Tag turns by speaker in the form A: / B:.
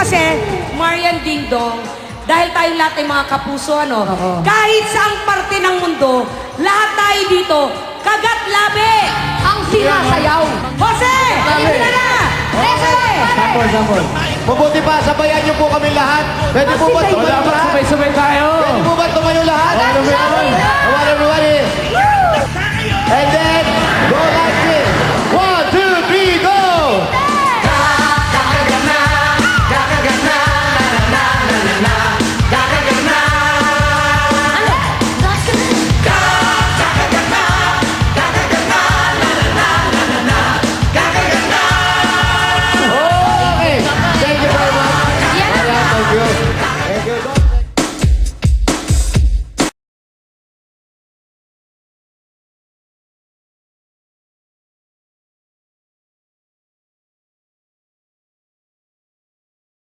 A: kasi, Marian Dingdong, dahil tayong lahat ay mga kapuso, ano, kahit saang parte ng mundo, lahat tayo dito, kagat labi!
B: Ang sinasayaw.
A: Jose! Hindi na! Jose!
C: Sample.
D: Mabuti pa, sabayan niyo po kami lahat. Pwede po ba tumayo
C: Dapat
D: lahat?
C: sabay-sabay tayo.
D: Pwede po ba tumayo lahat?
C: Kagat labi!
D: Everybody. And then, go like this.